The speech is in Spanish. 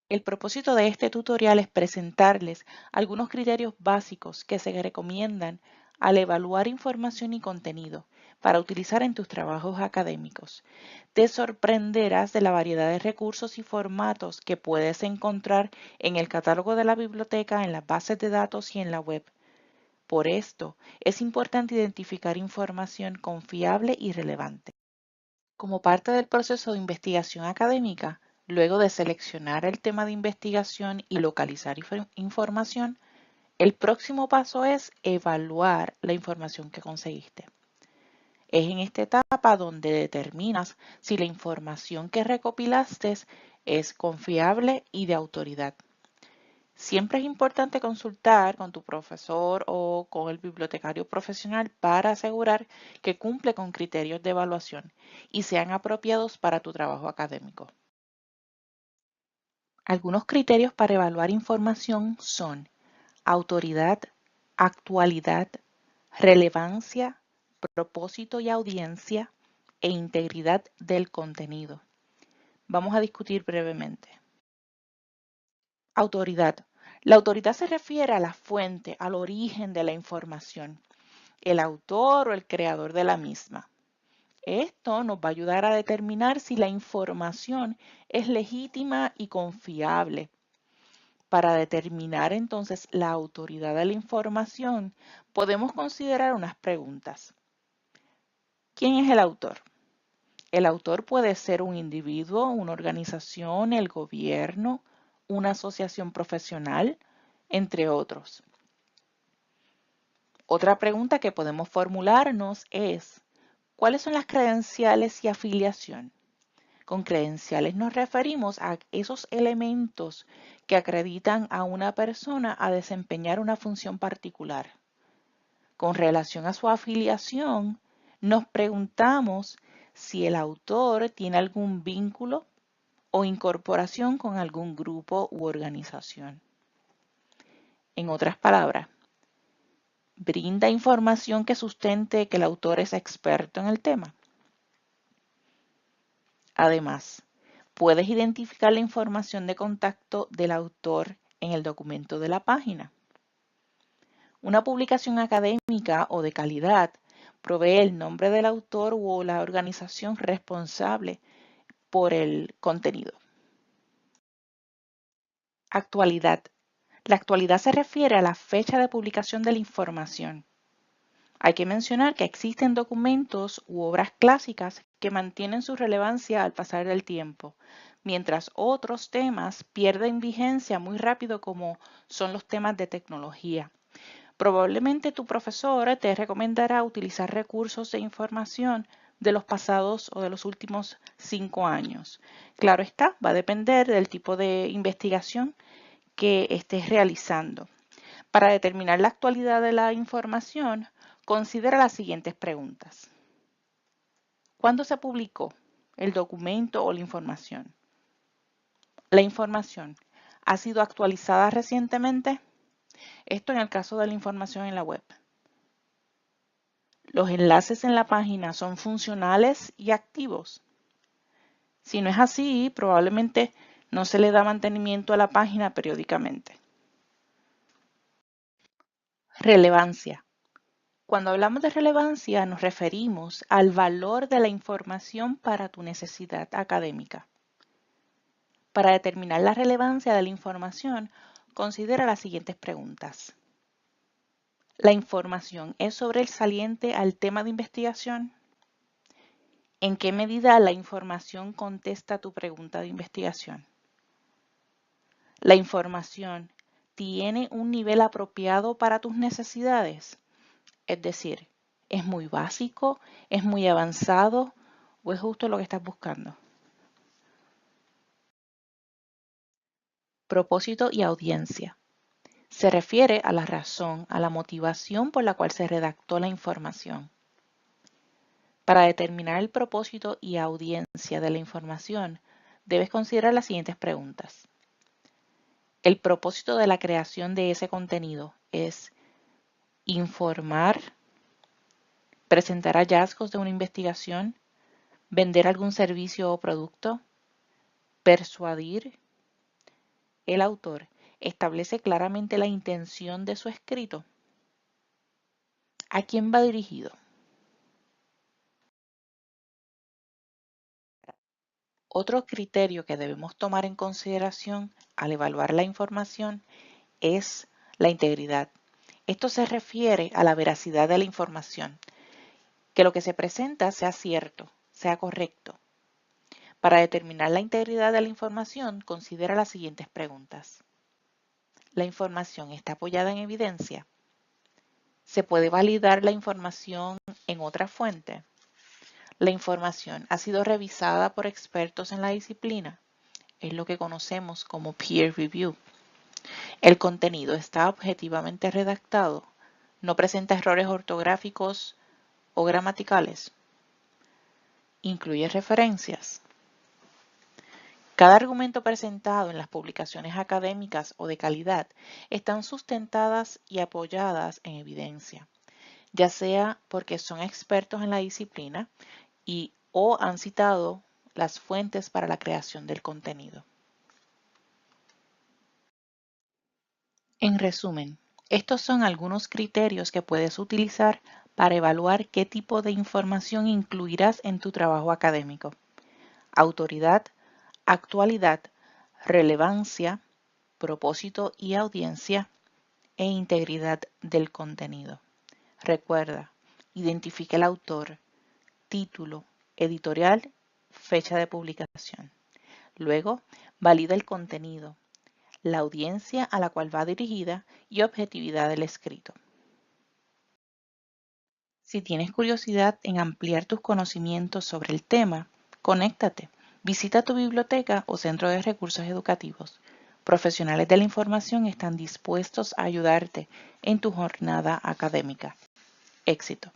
El propósito de este tutorial es presentarles algunos criterios básicos que se recomiendan al evaluar información y contenido para utilizar en tus trabajos académicos. Te sorprenderás de la variedad de recursos y formatos que puedes encontrar en el catálogo de la biblioteca, en las bases de datos y en la web. Por esto, es importante identificar información confiable y relevante. Como parte del proceso de investigación académica, luego de seleccionar el tema de investigación y localizar información, el próximo paso es evaluar la información que conseguiste. Es en esta etapa donde determinas si la información que recopilaste es confiable y de autoridad. Siempre es importante consultar con tu profesor o con el bibliotecario profesional para asegurar que cumple con criterios de evaluación y sean apropiados para tu trabajo académico. Algunos criterios para evaluar información son autoridad, actualidad, relevancia, propósito y audiencia e integridad del contenido. Vamos a discutir brevemente. Autoridad. La autoridad se refiere a la fuente, al origen de la información, el autor o el creador de la misma. Esto nos va a ayudar a determinar si la información es legítima y confiable. Para determinar entonces la autoridad de la información, podemos considerar unas preguntas. ¿Quién es el autor? El autor puede ser un individuo, una organización, el gobierno, una asociación profesional, entre otros. Otra pregunta que podemos formularnos es, ¿cuáles son las credenciales y afiliación? Con credenciales nos referimos a esos elementos que acreditan a una persona a desempeñar una función particular. Con relación a su afiliación, nos preguntamos si el autor tiene algún vínculo o incorporación con algún grupo u organización. En otras palabras, brinda información que sustente que el autor es experto en el tema. Además, puedes identificar la información de contacto del autor en el documento de la página. Una publicación académica o de calidad provee el nombre del autor o la organización responsable por el contenido. Actualidad. La actualidad se refiere a la fecha de publicación de la información. Hay que mencionar que existen documentos u obras clásicas que mantienen su relevancia al pasar del tiempo, mientras otros temas pierden vigencia muy rápido como son los temas de tecnología. Probablemente tu profesor te recomendará utilizar recursos de información de los pasados o de los últimos 5 años. Claro está, va a depender del tipo de investigación que estés realizando. Para determinar la actualidad de la información, considera las siguientes preguntas. ¿Cuándo se publicó el documento o la información? ¿La información ha sido actualizada recientemente? Esto en el caso de la información en la web. ¿Los enlaces en la página son funcionales y activos? Si no es así, probablemente no se le da mantenimiento a la página periódicamente. Relevancia. Cuando hablamos de relevancia nos referimos al valor de la información para tu necesidad académica. Para determinar la relevancia de la información, considera las siguientes preguntas. ¿La información es sobresaliente al tema de investigación? ¿En qué medida la información contesta tu pregunta de investigación? ¿La información tiene un nivel apropiado para tus necesidades? Es decir, ¿es muy básico, es muy avanzado o es justo lo que estás buscando? Propósito y audiencia. Se refiere a la razón, a la motivación por la cual se redactó la información. Para determinar el propósito y audiencia de la información, debes considerar las siguientes preguntas. El propósito de la creación de ese contenido es informar, presentar hallazgos de una investigación, vender algún servicio o producto, persuadir, el autor establece claramente la intención de su escrito. ¿A quién va dirigido? Otro criterio que debemos tomar en consideración al evaluar la información es la integridad. Esto se refiere a la veracidad de la información, que lo que se presenta sea cierto, sea correcto. Para determinar la integridad de la información, considera las siguientes preguntas. ¿La información está apoyada en evidencia? ¿Se puede validar la información en otra fuente? ¿La información ha sido revisada por expertos en la disciplina? Es lo que conocemos como peer review. ¿El contenido está objetivamente redactado? ¿No presenta errores ortográficos o gramaticales? ¿Incluye referencias? Cada argumento presentado en las publicaciones académicas o de calidad están sustentadas y apoyadas en evidencia, ya sea porque son expertos en la disciplina o han citado las fuentes para la creación del contenido. En resumen, estos son algunos criterios que puedes utilizar para evaluar qué tipo de información incluirás en tu trabajo académico. Autoridad, actualidad, relevancia, propósito y audiencia, e integridad del contenido. Recuerda, identifica el autor, título, editorial, fecha de publicación. Luego, valida el contenido, la audiencia a la cual va dirigida y objetividad del escrito. Si tienes curiosidad en ampliar tus conocimientos sobre el tema, conéctate. Visita tu biblioteca o centro de recursos educativos. Profesionales de la información están dispuestos a ayudarte en tu jornada académica. Éxito.